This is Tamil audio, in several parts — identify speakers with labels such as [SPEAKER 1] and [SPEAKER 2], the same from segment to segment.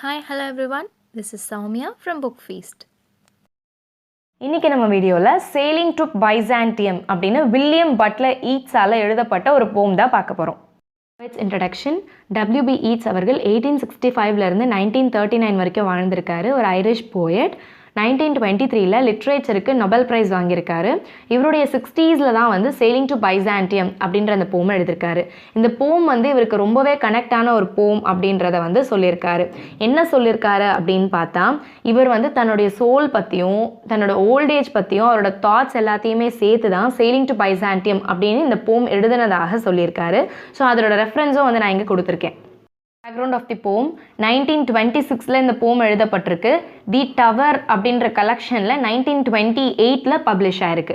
[SPEAKER 1] Hi, hello everyone. This is Soumya from Book Feast.
[SPEAKER 2] இன்னைக்கு நம்ம வீடியோல Sailing to Byzantium அப்படினு வில்லியம் பட்லர் ஈட்ஸால எழுதப்பட்ட ஒரு போம் தான் பார்க்க போறோம். Its introduction. W.B. Yeats அவர்கள் 1865 ல இருந்து 1939 வரைக்கும் வாழ்ந்திருக்காரு. ஒரு ஐரிஷ் போயட். 1923ல லிட்ரேச்சருக்கு நோபல் பிரைஸ் வாங்கியிருக்காரு. இவருடைய 60ஸ்ல தான் வந்து சேலிங் டு பைசாண்டியம் அப்படின்ற அந்த போம் எழுதியிருக்காரு. இந்த போம் வந்து இவருக்கு ரொம்பவே கனெக்ட் ஆன ஒரு போம் அப்படின்றத வந்து சொல்லியிருக்காரு. என்ன சொல்லியிருக்காரு அப்படின்னு பார்த்தா, இவர் வந்து தன்னுடைய சோல் பற்றியும் தன்னோட ஓல்டேஜ் பற்றியும் அவரோட தாட்ஸ் எல்லாத்தையுமே சேர்த்து தான் சேலிங் டு பைசாண்டியம் அப்படின்னு இந்த போம் எழுதுனதாக சொல்லியிருக்காரு. ஸோ அதோட ரெஃபரன்ஸும் வந்து நான் இங்கே கொடுத்துருக்கேன். பேக்ரவுண்ட் ஆஃப் தி போம் 1926ல இந்த போம் எழுதப்பட்டிருக்கு. தி டவர் அப்படின்ற கலெக்ஷனில் 1928ல பப்ளிஷ் ஆயிருக்கு.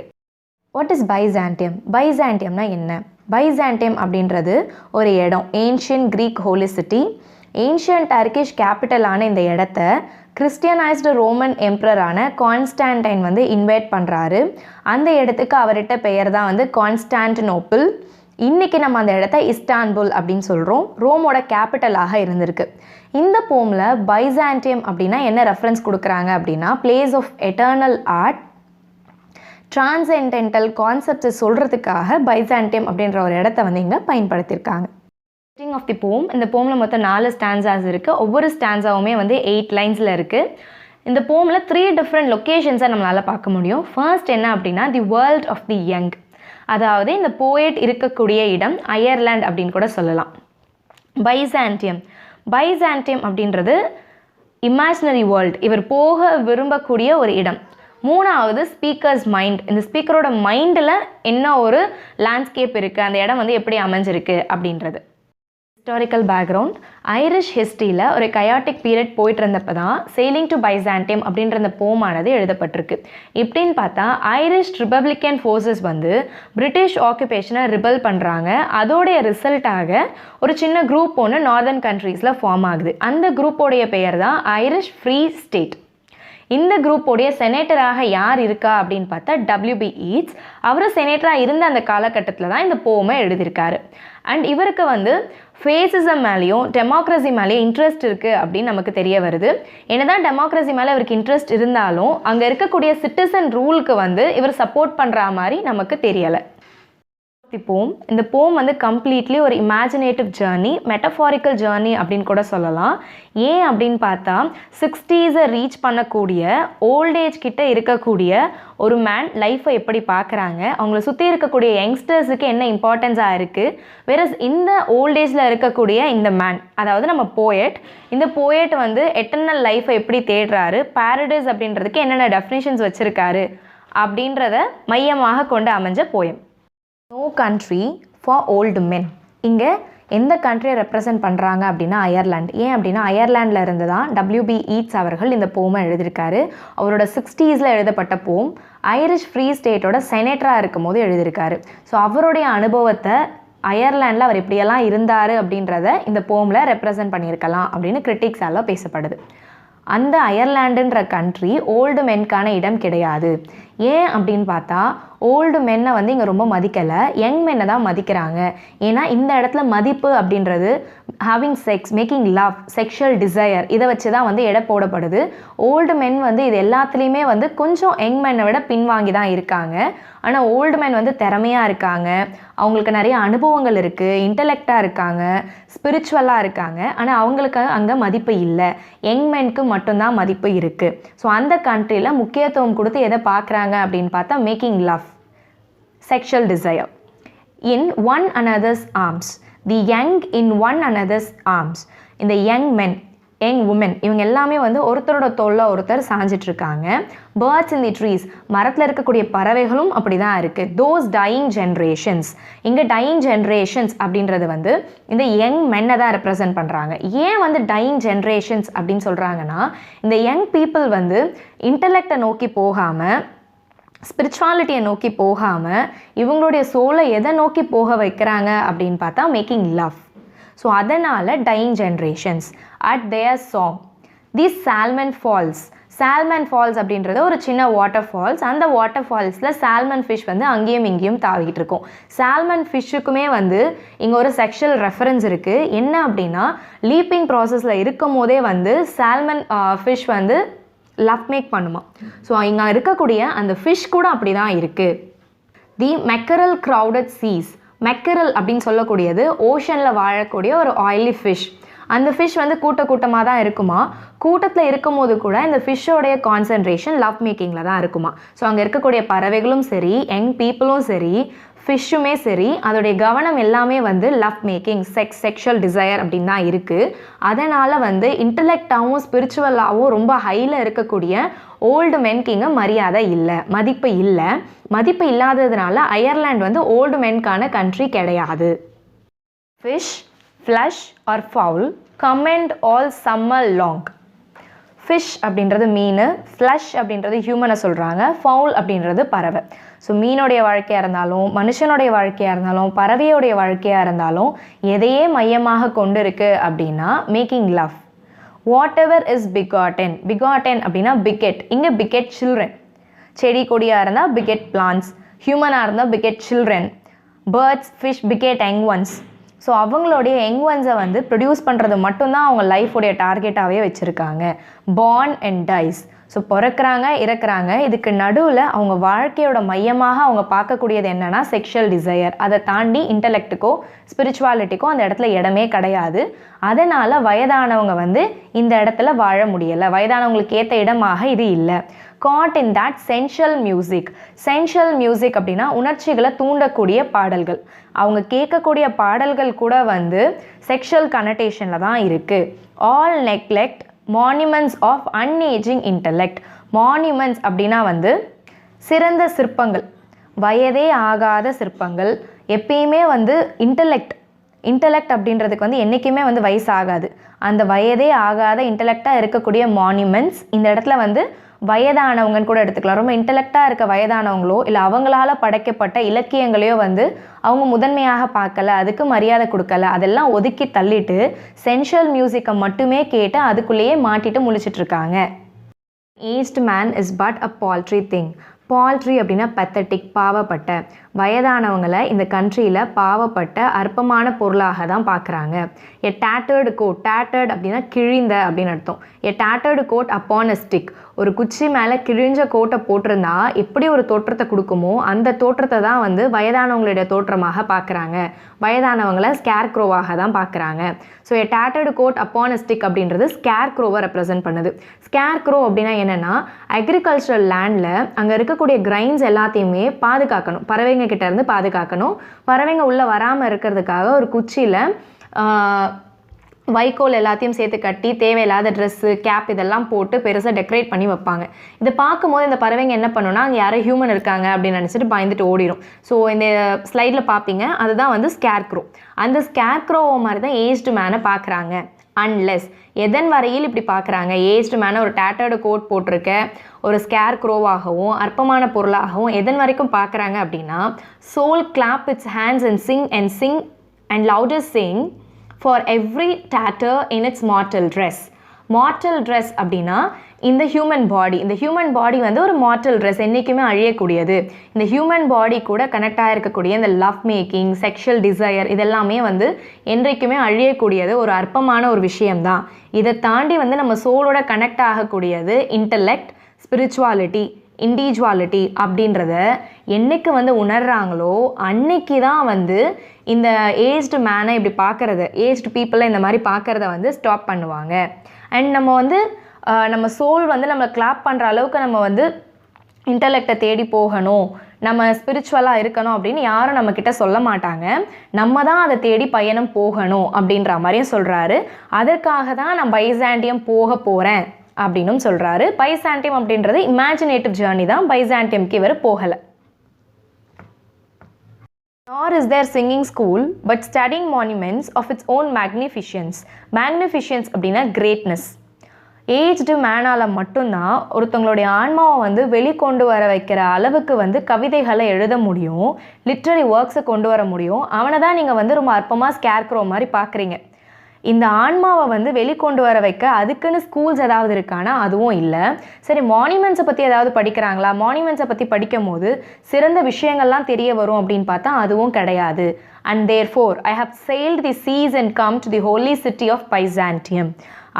[SPEAKER 2] What is Byzantium? பைசாண்டியம்னா என்ன? பைசாண்டியம் அப்படின்றது ஒரு இடம், ancient Greek holy city. Ancient Turkish கேபிட்டலான இந்த இடத்த கிறிஸ்டியனைஸ்டு ரோமன் எம்ப்ரரான கான்ஸ்டான்டைன் வந்து இன்வைட் பண்ணுறாரு. அந்த இடத்துக்கு அவர்கிட்ட பெயர் தான் வந்து கான்ஸ்டான்டினோப்பிள். இன்றைக்கி நம்ம அந்த இடத்த இஸ்டான்புல் அப்படின்னு சொல்கிறோம். ரோமோட கேபிட்டலாக இருந்திருக்கு. இந்த போமில் பைசாண்டியம் அப்படின்னா என்ன ரெஃபரன்ஸ் கொடுக்குறாங்க அப்படின்னா, place of eternal art, transcendental கான்செப்ட்ஸை சொல்கிறதுக்காக பைசாண்டியம் அப்படின்ற ஒரு இடத்த வந்து இங்கே பயன்படுத்தியிருக்காங்க. ஸ்டார்டிங் ஆஃப் தி போம். இந்த போமில் மொத்தம் 4 ஸ்டான்ஸாஸ் இருக்குது. ஒவ்வொரு ஸ்டான்ஸாவுமே வந்து 8 லைன்ஸில் இருக்குது. இந்த போமில் 3 டிஃப்ரெண்ட் லொக்கேஷன்ஸை நம்மளால் பார்க்க முடியும். ஃபர்ஸ்ட் என்ன அப்படின்னா, the world of the young, அதாவது இந்த போயட் இருக்கக்கூடிய இடம் அயர்லாண்ட் அப்படின்னு கூட சொல்லலாம். பைசாண்டியம். பைசாண்டியம் அப்படின்றது இமேஜினரி வேர்ல்ட், இவர் போக விரும்பக்கூடிய ஒரு இடம். மூணாவது ஸ்பீக்கர்ஸ் மைண்ட், இந்த ஸ்பீக்கரோட மைண்டில் என்ன ஒரு லேண்ட்ஸ்கேப் இருக்குது, அந்த இடம் வந்து எப்படி அமைஞ்சிருக்கு அப்படின்றது. Historical background. ஐரிஷ் ஹிஸ்ட்ரியில் ஒரு கயாட்டிக் பீரியட் போயிட்டு இருந்தப்போ தான் சேலிங் டு பைசாண்டியம் அப்படின்ற அந்த போமானது எழுதப்பட்டிருக்கு. எப்படின்னு பார்த்தா, ஐரிஷ் ரிப்பப்ளிக்கன் ஃபோர்ஸஸ் வந்து பிரிட்டிஷ் ஆக்குபேஷனை ரிபல் பண்ணுறாங்க. அதோடைய ரிசல்ட்டாக ஒரு சின்ன குரூப் ஒன்று நார்தர்ன் கண்ட்ரீஸில் ஃபார்ம் ஆகுது. அந்த குரூப்போடைய பெயர் தான் ஐரிஷ் ஃப்ரீ ஸ்டேட். இந்த குரூப்போடைய செனேட்டராக யார் இருக்கா அப்படின்னு பார்த்தா W.B. ஈட்ஸ். அவர் செனேட்டராக இருந்த அந்த காலகட்டத்தில் தான் இந்த போமை எழுதியிருக்காரு. அண்ட் இவருக்கு வந்து ஃபேசிசம் மேலேயும் டெமோக்ரஸி மேலேயும் இன்ட்ரெஸ்ட் இருக்குது அப்படின்னு நமக்கு தெரிய வருது. என்னதான் டெமோக்ரஸி மேலே அவருக்கு இன்ட்ரெஸ்ட் இருந்தாலும் அங்கே இருக்கக்கூடிய சிட்டிசன் ரூலுக்கு வந்து இவர் சப்போர்ட் பண்ணுற மாதிரி நமக்கு தெரியலை. போம். இந்த போம் வந்து கம்ப்ளீட்லி ஒரு இமேஜினேட்டிவ் ஜேர்னி, மெட்டஃபாரிக்கல் ஜேர்னி அப்படின்னு கூட சொல்லலாம். ஏன் அப்படின்னு பார்த்தா, 60ஸை ரீச் பண்ணக்கூடிய ஓல்டேஜ் கிட்ட இருக்கக்கூடிய ஒரு மேன் லைஃப்பை எப்படி பார்க்குறாங்க, அவங்கள சுற்றி இருக்கக்கூடிய யங்ஸ்டர்ஸுக்கு என்ன இம்பார்ட்டன்ஸாக இருக்குது, வேறஸ் இந்த ஓல்டேஜில் இருக்கக்கூடிய இந்த மேன், அதாவது நம்ம போயட், இந்த போயட் வந்து எட்டர்னல் லைஃப்பை எப்படி தேடுறாரு, பாரடைஸ் அப்படின்றதுக்கு என்னென்ன டெஃபினிஷன்ஸ் வச்சுருக்காரு அப்படின்றத மையமாக கொண்டு அமைஞ்ச poem. No country for old men. இங்கே எந்த கண்ட்ரியை ரெப்ரசன்ட் பண்ணுறாங்க அப்படின்னா அயர்லாண்ட். ஏன் அப்படின்னா அயர்லாண்டில் இருந்து தான் W.B. ஈட்ஸ் அவர்கள் இந்த போமை எழுதியிருக்காரு. அவரோட 60ஸ்ல எழுதப்பட்ட போம் ஐரிஷ் ஃப்ரீ ஸ்டேட்டோட செனேட்டராக இருக்கும் போது எழுதியிருக்காரு. ஸோ அவருடைய அனுபவத்தை அயர்லாண்டில் அவர் எப்படியெல்லாம் இருந்தார் அப்படின்றத இந்த போமில் ரெப்ரசன்ட் பண்ணியிருக்கலாம் அப்படின்னு கிரிட்டிக்ஸால் பேசப்படுது. அந்த அயர்லாண்டுன்ற கண்ட்ரி ஓல்டு மென்கான இடம் கிடையாது. ஏன் அப்படின்னு பார்த்தா, ஓல்டு மென்னை வந்து இங்கே ரொம்ப மதிக்கலை, யங் மென்னை தான் மதிக்கிறாங்க. ஏன்னா இந்த இடத்துல மதிப்பு அப்படின்றது having sex, making love, sexual desire, இதை வச்சு தான் வந்து எடை போடப்படுது. ஓல்டு மென் வந்து இது எல்லாத்துலேயுமே வந்து கொஞ்சம் யங் மென்னை விட பின்வாங்கி தான் இருக்காங்க. ஆனால் ஓல்டு மென் வந்து திறமையாக இருக்காங்க, அவங்களுக்கு நிறைய அனுபவங்கள் இருக்குது, இன்டலெக்டாக இருக்காங்க, ஸ்பிரிச்சுவலாக இருக்காங்க. ஆனால் அவங்களுக்கு அங்கே மதிப்பு இல்லை, யங் மென்க்கு மட்டும்தான் மதிப்பு இருக்குது. ஸோ அந்த கண்ட்ரியில் முக்கியத்துவம் கொடுத்து எதை பார்க்குறாங்க அப்படின்னு பார்த்தா, making love, sexual desire. In one another's arms, the young in one another's arms. இந்த யங் மென், யங் உமன், இவங்க எல்லாமே வந்து ஒருத்தரோட தோளில் ஒருத்தர் சாஞ்சிட்ருக்காங்க. பேர்ட்ஸ் இன் தி ட்ரீஸ், மரத்தில் இருக்கக்கூடிய பறவைகளும் அப்படி தான் இருக்குது. தோஸ் டையிங் ஜென்ரேஷன்ஸ், இங்கே டையிங் ஜென்ரேஷன்ஸ் அப்படின்றது வந்து இந்த யங் மென்னை தான் ரெப்ரசன்ட் பண்ணுறாங்க. ஏன் வந்து டையிங் ஜென்ரேஷன்ஸ் அப்படின்னு சொல்கிறாங்கன்னா, இந்த யங் பீப்புள் வந்து இன்டலெக்டை நோக்கி போகாமல், ஸ்பிரிச்சுவாலிட்டியை நோக்கி போகாமல், இவங்களுடைய சோலை எதை நோக்கி போக வைக்கிறாங்க அப்படின்னு பார்த்தா மேக்கிங் லவ். ஸோ அதனால் dying generations. At their song, These salmon falls அப்படின்றது ஒரு சின்ன வாட்டர் ஃபால்ஸ். அந்த வாட்டர் ஃபால்ஸில் சால்மன் ஃபிஷ் வந்து அங்கேயும் இங்கேயும் தாவிக்கிட்டு இருக்கும். சால்மன் ஃபிஷ்ஷுக்குமே வந்து இங்கே ஒரு செக்ஷுவல் ரெஃபரன்ஸ் இருக்குது. என்ன அப்படின்னா, லீப்பிங் ப்ராசஸில் இருக்கும் போதே வந்து சால்மன் ஃபிஷ் வந்து லவ் மேக் பண்ணுமா. ஸோ இங்கே இருக்கக்கூடிய அந்த ஃபிஷ் கூட அப்படி தான் இருக்குது. தி மெக்கரல் க்ரௌடட் சீஸ். மெக்கரல் அப்படின்னு சொல்லக்கூடியது ஓஷனில் வாழக்கூடிய ஒரு ஆயிலி ஃபிஷ். அந்த ஃபிஷ் வந்து கூட்டமாக தான் இருக்குமா. கூட்டத்தில் இருக்கும் போது கூட இந்த ஃபிஷ்ஷோடைய கான்சன்ட்ரேஷன் லவ் மேக்கிங்கில் தான் இருக்குமா. ஸோ அங்கே இருக்கக்கூடிய பறவைகளும் சரி, யங் பீப்புளும் சரி, ஃபிஷ்ஷுமே சரி, அதோடைய கவனம் எல்லாமே வந்து லவ் மேக்கிங், செக்ஷுவல் டிசையர் அப்படின்னு தான் இருக்குது. அதனால் வந்து இன்டலெக்டாகவும் ஸ்பிரிச்சுவலாகவும் ரொம்ப ஹையில் இருக்கக்கூடிய ஓல்டு மென்க்கு இங்கே மரியாதை இல்லை, மதிப்பு இல்லை. மதிப்பு இல்லாததுனால அயர்லாண்ட் வந்து ஓல்டு மென்க்கான கண்ட்ரி கிடையாது. Fish, flesh or fowl commend all summer long. Fish அப்படின்றது மீன், ஃப்ளஷ் அப்படின்றது ஹியூமனை சொல்கிறாங்க, ஃபவுல் அப்படின்றது பறவை. ஸோ மீனுடைய வாழ்க்கையாக இருந்தாலும், மனுஷனுடைய வாழ்க்கையாக இருந்தாலும், பறவையோடைய வாழ்க்கையாக இருந்தாலும் எதையே மையமாக கொண்டு இருக்கு அப்படின்னா making love. Whatever is begotten. Begotten அப்படின்னா பிகெட். இங்கே பிகெட் சில்ட்ரன். செடி கொடியாக இருந்தால் பிகெட் பிளான்ஸ், ஹியூமனாக இருந்தால் beget children. Birds, fish beget young ones. So அவங்களுடைய யங் ஒன்ஸை வந்து ப்ரொடியூஸ் பண்ணுறது மட்டும்தான் அவங்க லைஃபுடைய டார்கெட்டாகவே வச்சுருக்காங்க. Born and dies. ஸோ பிறக்கிறாங்க, இறக்குறாங்க. இதுக்கு நடுவில் அவங்க வாழ்க்கையோட மையமாக அவங்க பார்க்கக்கூடியது என்னென்னா செக்ஷுவல் டிசையர். அதை தாண்டி இன்டலெக்ட்டுக்கோ ஸ்பிரிச்சுவாலிட்டிக்கோ அந்த இடத்துல இடமே கிடையாது. அதனால் வயதானவங்க வந்து இந்த இடத்துல வாழ முடியலை. வயதானவங்களுக்கு ஏற்ற இடமாக இது இல்லை. Caught in that sensual music. Sensual music அப்படின்னா உணர்ச்சிகளை தூண்டக்கூடிய பாடல்கள். அவங்க கேட்கக்கூடிய பாடல்கள் கூட வந்து செக்ஷுவல் கனெக்டேஷனில் தான் இருக்குது. All neglect monuments of unageing intellect. Monuments அப்படின்னா வந்து சிறந்த சிற்பங்கள், வயதே ஆகாத சிற்பங்கள். எப்பயுமே வந்து இன்டலெக்ட் அப்படின்றதுக்கு வந்து என்றைக்குமே வந்து வயசு ஆகாது. அந்த வயதே ஆகாத இன்டலெக்டாக இருக்கக்கூடிய மானுமெண்ட்ஸ் இந்த இடத்துல வந்து வயதானவங்கன்னு கூட எடுத்துக்கலாம். ரொம்ப இன்டலெக்டாக இருக்க வயதானவங்களோ இல்லை அவங்களால படைக்கப்பட்ட இலக்கியங்களையோ வந்து அவங்க முதன்மையாக பார்க்கல, அதுக்கு மரியாதை கொடுக்கல, அதெல்லாம் ஒதுக்கி தள்ளிட்டு சென்ஷுவல் மியூசிக்கை மட்டுமே கேட்டு அதுக்குள்ளேயே மாட்டிட்டு முழிச்சிட்ருக்காங்க. Aged man is but a paltry thing. Paltry அப்படின்னா பெத்தட்டிக், பாவப்பட்ட. வயதானவங்களை இந்த கண்ட்ரியில் பாவப்பட்ட அற்பமான பொருளாக தான் பார்க்குறாங்க. எ டேட்டர்டு கோட். டேட்டர்ட் அப்படின்னா கிழிந்த அப்படின்னு அர்த்தம். எ tattered coat upon a stick. ஒரு குச்சி மேலே கிழிஞ்ச கோட்டை போட்டிருந்தா எப்படி ஒரு தோற்றத்தை கொடுக்குமோ அந்த தோற்றத்தை தான் வந்து வயதானவங்களுடைய தோற்றமாக பார்க்குறாங்க. வயதானவங்களை ஸ்கேர் க்ரோவாக தான் பார்க்குறாங்க. So a tattered coat upon a stick அப்படின்றது ஸ்கேர் க்ரோவை ரெப்ரசென்ட் பண்ணுது. ஸ்கேர் க்ரோ அப்படின்னா என்னென்னா, அக்ரிகல்ச்சரல் லேண்டில் அங்கே இருக்கக்கூடிய கிரைன்ஸ் எல்லாத்தையுமே பாதுகாக்கணும், பறவைங்க கிட்ட இருந்து பாதுகாக்கணும். பறவைங்க உள்ளே வராமல் இருக்கிறதுக்காக ஒரு குச்சியில் வைக்கோல் எல்லாத்தையும் சேர்த்து கட்டி தேவையில்லாத ட்ரெஸ்ஸு, கேப் இதெல்லாம் போட்டு பெருசாக டெக்கரேட் பண்ணி வைப்பாங்க. இதை பார்க்கும்போது இந்த பறவைங்க என்ன பண்ணுன்னா, அங்கே யாரோ ஹியூமன் இருக்காங்க அப்படின்னு நினச்சிட்டு பயந்துட்டு ஓடிடும். ஸோ இந்த ஸ்லைடில் பார்ப்பீங்க, அதுதான் வந்து ஸ்கேர் க்ரோ. அந்த ஸ்கேர் க்ரோவை மாதிரி தான் ஏஜ்டு மேனை பார்க்குறாங்க. அன்லெஸ் எதன் வரையில் இப்படி பார்க்குறாங்க, ஏஜ்டு மேனை ஒரு டேட்டர்டு கோட் போட்டிருக்க ஒரு ஸ்கேர் க்ரோவாகவும் அற்பமான பொருளாகவும் எதன் வரைக்கும் பார்க்குறாங்க அப்படின்னா, soul clap its hands and sing and loudest sing for every tatter in its mortal dress. Mortal dress அப்படின்னா இந்த ஹியூமன் பாடி வந்து ஒரு மார்டல் ட்ரெஸ், என்றைக்குமே அழியக்கூடியது. இந்த ஹியூமன் பாடி கூட கனெக்ட் ஆகிருக்கக்கூடிய இந்த லவ் மேக்கிங், செக்ஷுவல் டிசையர் இதெல்லாமே வந்து என்றைக்குமே அழியக்கூடியது, ஒரு அற்பமான ஒரு விஷயம்தான். இதை தாண்டி வந்து நம்ம சோலோட கனெக்ட் ஆகக்கூடியது இன்டலெக்ட், ஸ்பிரிச்சுவாலிட்டி, இண்டிவிஜுவாலிட்டி அப்படின்றத என்னைக்கு வந்து உணர்றாங்களோ அன்னைக்கு தான் வந்து இந்த ஏஜ்டு மேனை இப்படி பார்க்குறது, ஏஜ்டு பீப்புளை இந்த மாதிரி பார்க்குறத வந்து ஸ்டாப் பண்ணுவாங்க. அண்ட் நம்ம வந்து நம்ம சோல் வந்து நம்மளை கிளாப் பண்ணுற அளவுக்கு நம்ம வந்து இன்டலெக்டை தேடி போகணும், நம்ம ஸ்பிரிச்சுவலாக இருக்கணும் அப்படின்னு யாரும் நம்மக்கிட்ட சொல்ல மாட்டாங்க. நம்ம தான் அதை தேடி பயணம் போகணும் அப்படின்ற மாதிரியும் சொல்கிறாரு. அதற்காக தான் நான் பைசாண்டியம் போக போகிறேன் அப்படின்னும் சொல்கிறாரு. பைசாண்டியம் அப்படின்றது இமேஜினேட்டிவ் ஜேர்னி தான், பைசாண்டியம்க்கு இவர் போகலை. Nor is there singing school but studying monuments of its own magnificence. Magnificence அப்படின்னா கிரேட்னஸ். ஏஜ்டு மேனால் மட்டும்தான் ஒருத்தவங்களுடைய ஆன்மாவை வந்து வெளிக்கொண்டு வர வைக்கிற அளவுக்கு வந்து கவிதைகளை எழுத முடியும், லிட்ரரி ஒர்க்ஸை கொண்டு வர முடியும். அவனை தான் நீங்கள் வந்து ரொம்ப அற்பமாக ஸ்கேர் க்ரோ மாதிரி பார்க்குறீங்க. இந்த ஆன்மாவை வந்து வெளிக்கொண்டு வர வைக்க அதுக்குன்னு ஸ்கூல்ஸ் ஏதாவது இருக்கானா அதுவும் இல்லை. சரி, மானுமெண்ட்ஸை பற்றி ஏதாவது படிக்கிறாங்களா? மானுமெண்ட்ஸை பற்றி படிக்கும் போது சிறந்த விஷயங்கள்லாம் தெரிய வரும் அப்படின்னு பார்த்தா அதுவும் கிடையாது. And therefore I have sailed the seas and come to the holy city of Byzantium.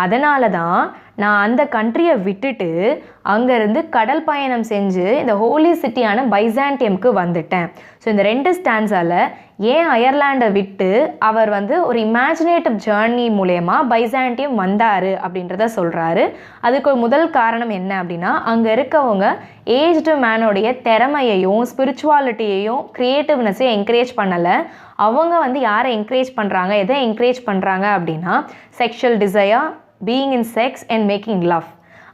[SPEAKER 2] அதனால தான் நான் அந்த கண்ட்ரியை விட்டுட்டு அங்கேருந்து கடல் பயணம் செஞ்சு இந்த ஹோலி சிட்டியான பைசாண்டியம்க்கு வந்துட்டேன். ஸோ இந்த 2 ஸ்டான்ஸால் ஏன் அயர்லாண்டை விட்டு அவர் வந்து ஒரு இமேஜினேட்டிவ் ஜேர்னி மூலயமா பைசாண்டியம் வந்தார் அப்படின்றத சொல்கிறாரு. அதுக்கு ஒரு முதல் காரணம் என்ன அப்படின்னா, அங்கே இருக்கவங்க ஏஜ்டு மேனோடைய திறமையையும் ஸ்பிரிச்சுவாலிட்டியையும் க்ரியேட்டிவ்னஸையும் என்கரேஜ் பண்ணலை. அவங்க வந்து யாரை என்கரேஜ் பண்ணுறாங்க, எதை என்கரேஜ் பண்ணுறாங்க அப்படின்னா sexual desire, being in sex and making love.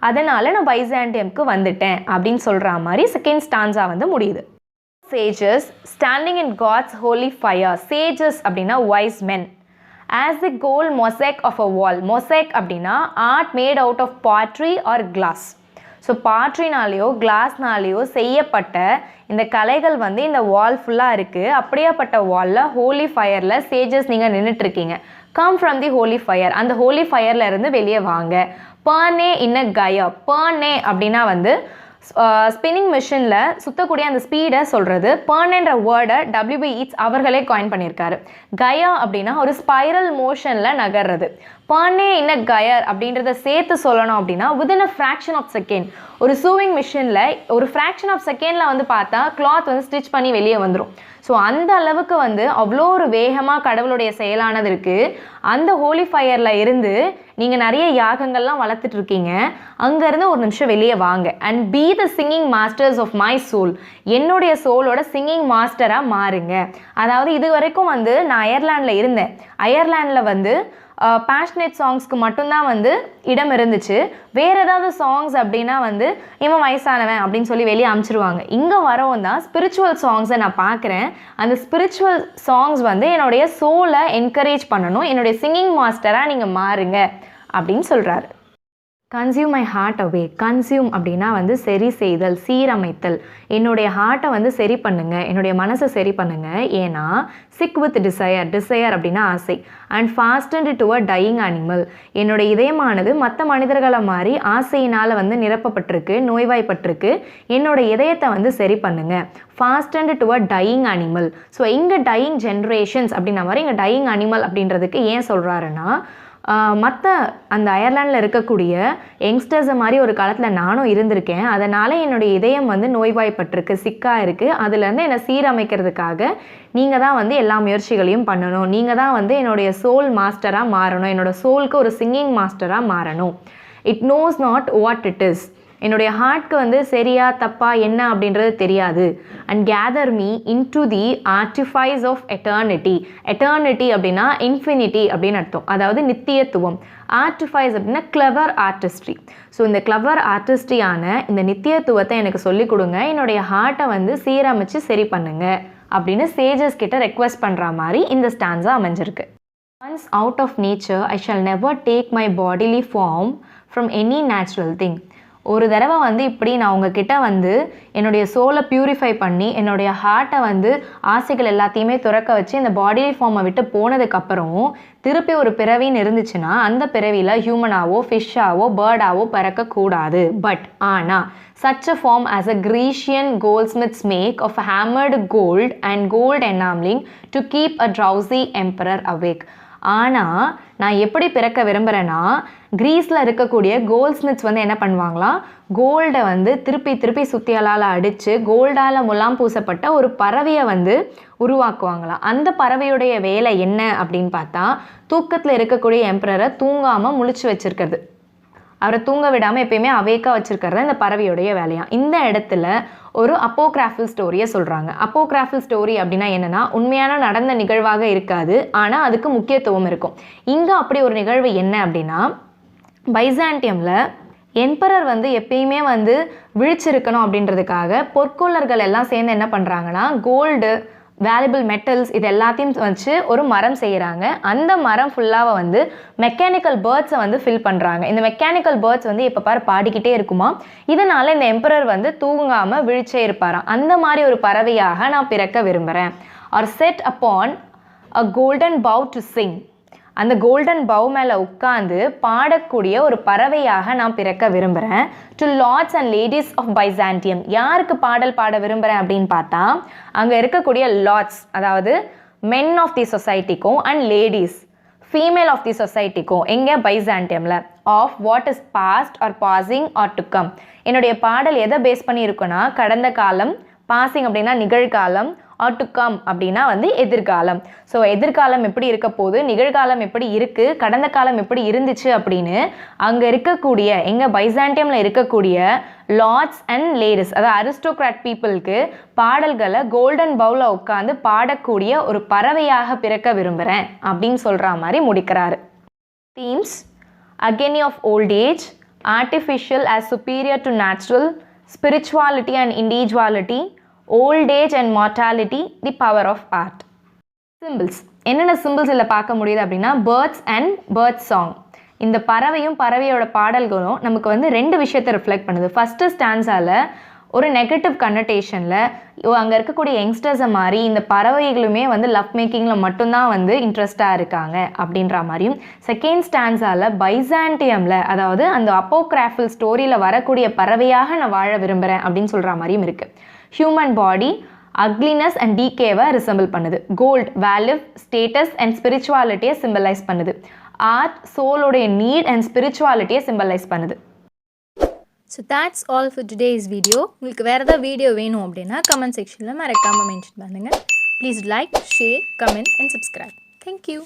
[SPEAKER 2] அதனால் நான் பைசாண்டியம்க்கு வந்துட்டேன் அப்படின்னு சொல்கிற மாதிரி செகண்ட் ஸ்டான்ஸா வந்து முடியுது. Sages standing in God's holy fire. Sages அப்படின்னா wise men. As the gold mosaic of a wall. Mosaic அப்படின்னா art made out of pottery or glass. So பாட்ரினாலேயோ கிளாஸ்னாலேயோ செய்யப்பட்ட இந்த கலைகள் வந்து இந்த வால் ஃபுல்லாக இருக்குது. அப்படியேப்பட்ட வாலில் ஹோலி ஃபயரில் சேஜஸ் நீங்கள் நின்றுட்டுருக்கீங்க. Come from the holy fire. அந்த ஹோலி ஃபயரில் இருந்து வெளியே வாங்க. பர்னே இன்ன கயா. பர்னே அப்படின்னா வந்து ஸ்பின்னிங் மிஷினில் சுற்றக்கூடிய அந்த ஸ்பீடை சொல்கிறது. பர்ன்ன்ற வேர்டை Yeats அவர்களே காயின் பண்ணியிருக்காரு. கயா அப்படின்னா ஒரு ஸ்பைரல் மோஷனில் நகர்றது. பர்னே இன்ன கயர் அப்படின்றத சேர்த்து சொல்லணும் அப்படின்னா within a fraction of second. ஒரு சூவிங் மிஷினில் ஒரு ஃப்ராக்ஷன் ஆஃப் செகண்டில் வந்து பார்த்தா கிளாத் வந்து ஸ்டிச் பண்ணி வெளியே வந்துடும். ஸோ அந்த அளவுக்கு வந்து அவ்வளோ ஒரு வேகமாக கடவுளுடைய செயலானது இருக்குது. அந்த ஹோலி ஃபயரில் இருந்து நீங்கள் நிறைய யாகங்கள்லாம் வளர்த்துட்ருக்கீங்க. அங்கேருந்து ஒரு நிமிஷம் வெளியே வாங்க. And be the singing masters of my soul. என்னுடைய சோலோட சிங்கிங் மாஸ்டராக மாறுங்க. அதாவது இது வரைக்கும் வந்து நான் அயர்லாண்டில் இருந்தேன். அயர்லாண்டில் வந்து பேஷனேட் சாங்ஸ்க்கு மட்டும்தான் வந்து இடம் இருந்துச்சு. வேறு ஏதாவது சாங்ஸ் அப்படின்னா வந்து இவன் வயசானவன் அப்படின்னு சொல்லி வெளியே அமுச்சிருவாங்க. இங்கே வரவும் தான் ஸ்பிரிச்சுவல் சாங்ஸை நான் பார்க்குறேன். அந்த ஸ்பிரிச்சுவல் சாங்ஸ் வந்து என்னுடைய சோலை என்கரேஜ் பண்ணணும். என்னுடைய சிங்கிங் மாஸ்டராக நீங்கள் மாறுங்க அப்படின்னு சொல்கிறாரு. Consume my heart away. Consume அப்படின்னா வந்து சரி செய்தல், சீரமைத்தல். என்னுடைய ஹார்ட்டை வந்து சரி பண்ணுங்க, என்னுடைய மனசை சரி பண்ணுங்க. ஏன்னா சிக் வித் டிசையர். டிசையர் அப்படின்னா ஆசை. And fastened to a dying animal. என்னுடைய இதயமானது மற்ற மனிதர்களை மாதிரி ஆசையினால் வந்து நிரப்பப்பட்டிருக்கு, நோய்வாய்ப்பட்டிருக்கு. என்னோட இதயத்தை வந்து சரி பண்ணுங்க. Fastened to a dying animal. So இங்கே டையிங் ஜென்ரேஷன்ஸ் அப்படின்ற மாதிரி இங்கே டையிங் அனிமல் அப்படின்றதுக்கு ஏன் சொல்கிறாருன்னா, மற்ற அந்த அயர்லாண்டில் இருக்கக்கூடிய யங்ஸ்டர்ஸை மாதிரி ஒரு காலத்தில் நானும் இருந்திருக்கேன். அதனால் என்னுடைய இதயம் வந்து நோய்வாய்ப்பட்டிருக்கு, சிக்காக இருக்குது. அதுலேருந்து என்னை சீரமைக்கிறதுக்காக நீங்கள் தான் வந்து எல்லா முயற்சிகளையும் பண்ணணும். நீங்கள் தான் வந்து என்னுடைய சோல் மாஸ்டராக மாறணும். என்னோடய சோலுக்கு ஒரு சிங்கிங் மாஸ்டராக மாறணும். It knows not what it is. என்னுடைய ஹார்ட்க்கு வந்து சரியா தப்பா என்ன அப்படின்றது தெரியாது. And gather me into the artifice of eternity. Eternity அப்படின்னா இன்ஃபினிட்டி அப்படின்னு அர்த்தம், அதாவது நித்தியத்துவம். ஆர்டிஃபைஸ் அப்படின்னா கிளவர் ஆர்டிஸ்ட்ரி. ஸோ இந்த கிளவர் ஆர்டிஸ்ட்ரியான இந்த நித்தியத்துவத்தை எனக்கு சொல்லிக் கொடுங்க. என்னுடைய ஹார்ட்டை வந்து சீரமைச்சு சரி பண்ணுங்க அப்படின்னு சேஜஸ் கிட்ட ரெக்வெஸ்ட் பண்ணுற மாதிரி இந்த ஸ்டான்ஸா அமைஞ்சிருக்கு. Once out of nature, I shall never take my bodily form from any natural thing. ஒரு தடவை வந்து இப்படி நான் உங்ககிட்ட வந்து என்னுடைய சோலை ப்யூரிஃபை பண்ணி என்னுடைய ஹார்ட்டை வந்து ஆசைகள் எல்லாத்தையுமே துறக்க வச்சு இந்த பாடி ஃபார்மை விட்டு போனதுக்கப்புறம் திருப்பி ஒரு பிறவின்னு இருந்துச்சுன்னா அந்த பிறவியில் ஹியூமனாவோ ஃபிஷ்ஷாவோ பேர்டாவோ பறக்கக்கூடாது. பட் ஆனால் such a form as a Grecian goldsmiths make of hammered gold and gold enameling to keep a drowsy emperor awake. ஆனால் நான் எப்படி பிறக்க விரும்புகிறேன்னா, கிரீஸில் இருக்கக்கூடிய கோல்ட்ஸ்மித்ஸ் வந்து என்ன பண்ணுவாங்களாம், கோல்டை வந்து திருப்பி திருப்பி சுத்தியலால் அடித்து கோல்டால் முலாம் பூசப்பட்ட ஒரு பறவையை வந்து உருவாக்குவாங்களாம். அந்த பறவையுடைய வேலை என்ன அப்படின்னு பார்த்தா, தூக்கத்தில் இருக்கக்கூடிய எம்பரரை தூங்காமல் முழிச்சு வச்சுருக்கிறது, அவரை தூங்க விடாமல் எப்பயுமே அவேக்காக வச்சுருக்கிறது இந்த பறவையுடைய வேலையாக. இந்த இடத்துல ஒரு அப்போகிராஃபில் ஸ்டோரியை சொல்கிறாங்க. அப்போகிராஃபில் ஸ்டோரி அப்படின்னா என்னென்னா, உண்மையான நடந்த நிகழ்வாக இருக்காது, ஆனால் அதுக்கு முக்கியத்துவம் இருக்கும். இங்கே அப்படி ஒரு நிகழ்வு என்ன அப்படின்னா, பைசாண்டியமில் எம்பரர் வந்து எப்பயுமே வந்து விழிச்சிருக்கணும் அப்படின்றதுக்காக பொற்கொள்ளர்கள் எல்லாம் சேர்ந்து என்ன பண்ணுறாங்கன்னா, கோல்டு, வேல்யூபிள் மெட்டல்ஸ் இது எல்லாத்தையும் வச்சு ஒரு மரம் செய்கிறாங்க. அந்த மரம் ஃபுல்லாக வந்து மெக்கானிக்கல் பேர்ட்ஸை வந்து ஃபில் பண்ணுறாங்க. இந்த மெக்கானிக்கல் பேர்ட்ஸ் வந்து இப்போ பாரு பாடிக்கிட்டே இருக்குமா, இதனால் இந்த எம்பரர் வந்து தூங்காமல் விழிச்சே இருப்பாராம். அந்த மாதிரி ஒரு பறவையாக நான் பிறக்க விரும்புகிறேன். Or set upon a golden bough to sing. அந்த கோல்டன் பவ் மேலே உட்காந்து பாடக்கூடிய ஒரு பறவையாக நான் பிறக்க விரும்புகிறேன். To lords and ladies of Byzantium. யாருக்கு பாடல் பாட விரும்புகிறேன் அப்படின்னு பார்த்தா அங்கே இருக்கக்கூடிய லார்ட்ஸ், அதாவது மென் ஆஃப் தி சொசைட்டிக்கும் and ladies female of the சொசைட்டிக்கும் எங்கே பைசாண்டியமில் of what is past or passing or to come. என்னுடைய பாடல் எதை பேஸ் பண்ணி இருக்குன்னா கடந்த காலம், பாசிங் அப்படின்னா நிகழ்காலம், ஆர் டு கம் அப்படின்னா வந்து எதிர்காலம். ஸோ எதிர்காலம் எப்படி இருக்க போகுது, நிகழ்காலம் எப்படி இருக்குது, கடந்த காலம் எப்படி இருந்துச்சு அப்படின்னு அங்கே இருக்கக்கூடிய எங்கள் பைசாண்டியமில் இருக்கக்கூடிய லார்ட்ஸ் அண்ட் லேடிஸ், அதாவது அரிஸ்டோக்ராட் பீப்புளுக்கு பாடல்களை கோல்டன் பவுலில் உட்காந்து பாடக்கூடிய ஒரு பறவையாக பிறக்க விரும்புகிறேன் அப்படின்னு சொல்கிற மாதிரி முடிக்கிறாரு. Themes: agony of old age, artificial as superior to natural, spirituality and individuality, old age and mortality, the power of art. Symbols. என்னென்ன சிம்பிள்ஸ் இதில் பார்க்க முடியுது அப்படின்னா பேர்ட்ஸ் அண்ட் பேர்ட் சாங். இந்த பறவையும் பறவையோட பாடல்களும் நமக்கு வந்து ரெண்டு விஷயத்தை ரிஃப்ளெக்ட் பண்ணுது. ஃபஸ்ட்டு ஸ்டான்ஸால் ஒரு நெகட்டிவ் கன்னடேஷனில் அங்கே இருக்கக்கூடிய யங்ஸ்டர்ஸை மாதிரி இந்த பறவைகளுமே வந்து லவ் மேக்கிங்கில் மட்டும்தான் வந்து இன்ட்ரெஸ்டாக இருக்காங்க அப்படின்ற மாதிரியும், செகண்ட் ஸ்டான்ஸால் பைசாண்டியமில் அதாவது அந்த அப்போக்ராஃபல் ஸ்டோரியில் வரக்கூடிய பறவையாக நான் வாழ விரும்புகிறேன் அப்படின்னு சொல்கிற மாதிரியும் இருக்குது. ஹியூமன் பாடி அக்லினஸ் அண்ட் டீகேவை ரிசம்பிள் பண்ணுது. கோல்ட் வேல்யூ, ஸ்டேட்டஸ் அண்ட் ஸ்பிரிச்சுவாலிட்டியை சிம்பலைஸ் பண்ணுது. ஆர்ட் சோலோடைய நீட் அண்ட் ஸ்பிரிச்சுவாலிட்டியை சிம்பலைஸ் பண்ணுது.
[SPEAKER 1] So that's all for today's video. உங்களுக்கு வேறு ஏதாவது வீடியோ வேணும் அப்படின்னா கமெண்ட் செக்ஷனில் மறக்காமல் மென்ஷன் பண்ணுங்கள். Please like, share, comment and subscribe. Thank you.